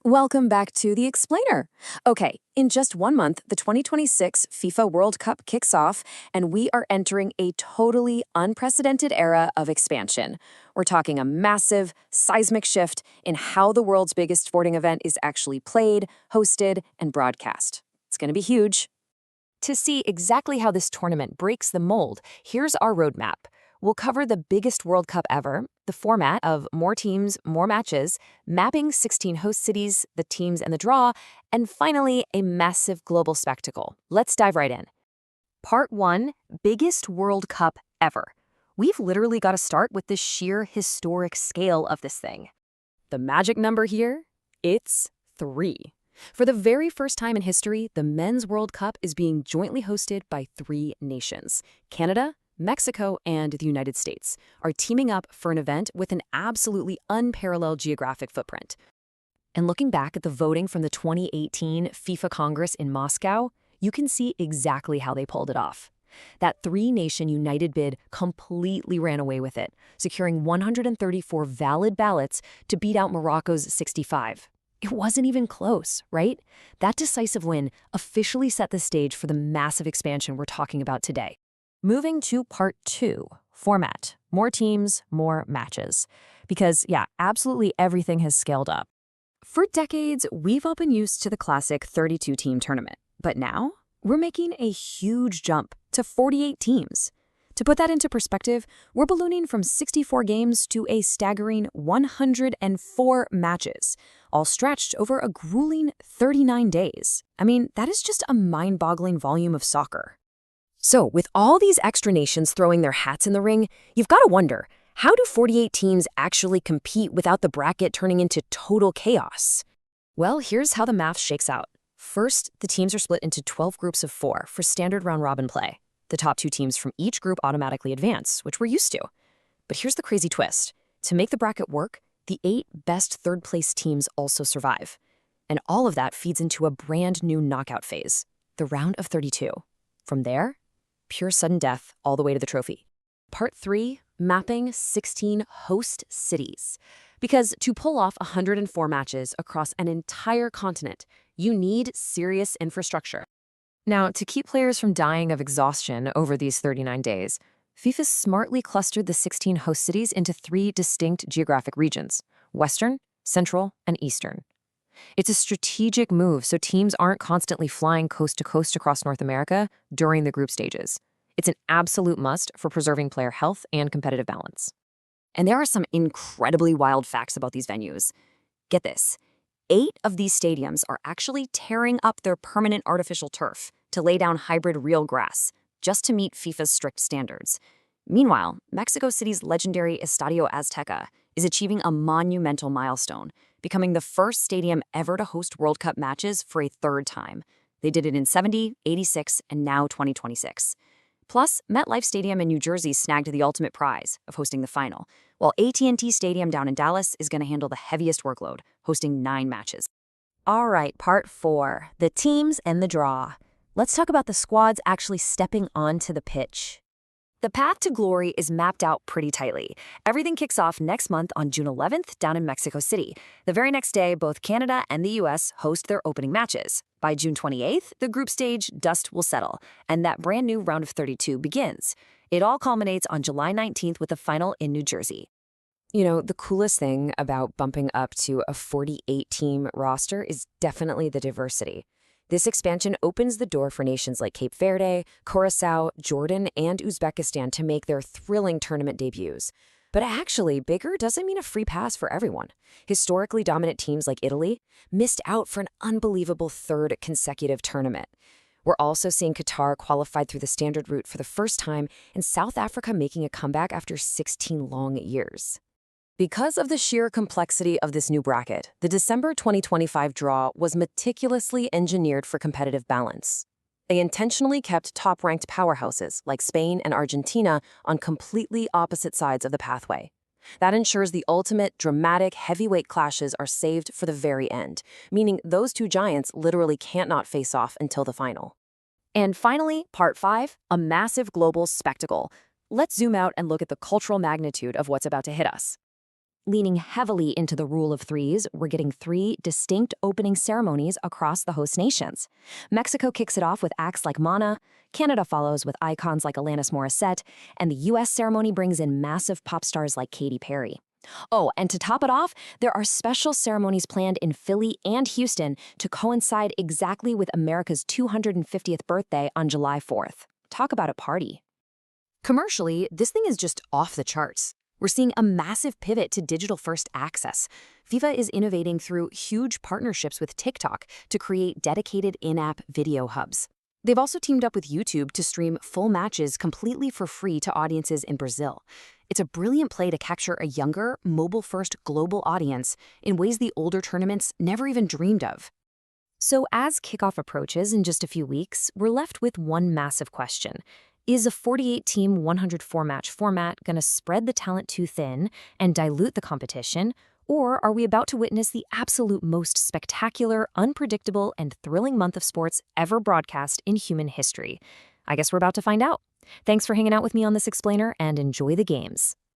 Welcome back to The Explainer. Okay, in just 1 month, the 2026 FIFA World Cup kicks off, and we are entering a totally unprecedented era of expansion. We're talking a massive, seismic shift in how the world's biggest sporting event is actually played, hosted, and broadcast. It's going to be huge. To see exactly how this tournament breaks the mold, here's our roadmap. We'll cover the biggest World Cup ever, the format of more teams, more matches, mapping 16 host cities, the teams and the draw, and finally, a massive global spectacle. Let's dive right in. Part 1, biggest World Cup ever. We've literally got to start with the sheer historic scale of this thing. The magic number here? It's 3. For the very first time in history, the Men's World Cup is being jointly hosted by 3 nations. Canada, Mexico, and the United States are teaming up for an event with an absolutely unparalleled geographic footprint. And looking back at the voting from the 2018 FIFA Congress in Moscow, you can see exactly how they pulled it off. That 3-nation united bid completely ran away with it, securing 134 valid ballots to beat out Morocco's 65. It wasn't even close, right? That decisive win officially set the stage for the massive expansion we're talking about today. Moving to part 2, format. More teams, more matches. Because, yeah, absolutely everything has scaled up. For decades, we've all been used to the classic 32-team tournament. But now, we're making a huge jump to 48 teams. To put that into perspective, we're ballooning from 64 games to a staggering 104 matches, all stretched over a grueling 39 days. I mean, that is just a mind-boggling volume of soccer. So, with all these extra nations throwing their hats in the ring, you've got to wonder, how do 48 teams actually compete without the bracket turning into total chaos? Well, here's how the math shakes out. First, the teams are split into 12 groups of 4 for standard round-robin play. The top 2 teams from each group automatically advance, which we're used to. But here's the crazy twist. To make the bracket work, the 8 best third-place teams also survive. And all of that feeds into a brand new knockout phase, the round of 32. From there, pure sudden death all the way to the trophy. Part 3, mapping 16 host cities. Because to pull off 104 matches across an entire continent, you need serious infrastructure. Now, to keep players from dying of exhaustion over these 39 days, FIFA smartly clustered the 16 host cities into 3 distinct geographic regions: Western, Central, and Eastern. It's a strategic move so teams aren't constantly flying coast to coast across North America during the group stages. It's an absolute must for preserving player health and competitive balance. And there are some incredibly wild facts about these venues. Get this. 8 of these stadiums are actually tearing up their permanent artificial turf to lay down hybrid real grass, just to meet FIFA's strict standards. Meanwhile, Mexico City's legendary Estadio Azteca is achieving a monumental milestone, becoming the first stadium ever to host World Cup matches for a 3rd time. They did it in 70, 86, and now 2026. Plus, MetLife Stadium in New Jersey snagged the ultimate prize of hosting the final, while AT&T Stadium down in Dallas is going to handle the heaviest workload, hosting 9 matches. All right, part 4, the teams and the draw. Let's talk about the squads actually stepping onto the pitch. The path to glory is mapped out pretty tightly. Everything kicks off next month on June 11th down in Mexico City. The very next day, both Canada and the US host their opening matches. By June 28th, the group stage dust will settle, and that brand new round of 32 begins. It all culminates on July 19th with the final in New Jersey. You know, the coolest thing about bumping up to a 48-team roster is definitely the diversity. This expansion opens the door for nations like Cape Verde, Curacao, Jordan, and Uzbekistan to make their thrilling tournament debuts. But actually, bigger doesn't mean a free pass for everyone. Historically dominant teams like Italy missed out for an unbelievable 3rd consecutive tournament. We're also seeing Qatar qualified through the standard route for the first time, and South Africa making a comeback after 16 long years. Because of the sheer complexity of this new bracket, the December 2025 draw was meticulously engineered for competitive balance. They intentionally kept top-ranked powerhouses like Spain and Argentina on completely opposite sides of the pathway. That ensures the ultimate, dramatic, heavyweight clashes are saved for the very end, meaning those 2 giants literally can't not face off until the final. And finally, part 5, a massive global spectacle. Let's zoom out and look at the cultural magnitude of what's about to hit us. Leaning heavily into the rule of threes, we're getting 3 distinct opening ceremonies across the host nations. Mexico kicks it off with acts like Mana, Canada follows with icons like Alanis Morissette, and the US ceremony brings in massive pop stars like Katy Perry. Oh, and to top it off, there are special ceremonies planned in Philly and Houston to coincide exactly with America's 250th birthday on July 4th. Talk about a party. Commercially, this thing is just off the charts. We're seeing a massive pivot to digital-first access. FIFA is innovating through huge partnerships with TikTok to create dedicated in-app video hubs. They've also teamed up with YouTube to stream full matches completely for free to audiences in Brazil. It's a brilliant play to capture a younger, mobile-first global audience in ways the older tournaments never even dreamed of. So as kickoff approaches in just a few weeks, we're left with one massive question. Is a 48-team 104-match format going to spread the talent too thin and dilute the competition? Or are we about to witness the absolute most spectacular, unpredictable, and thrilling month of sports ever broadcast in human history? I guess we're about to find out. Thanks for hanging out with me on this explainer, and enjoy the games.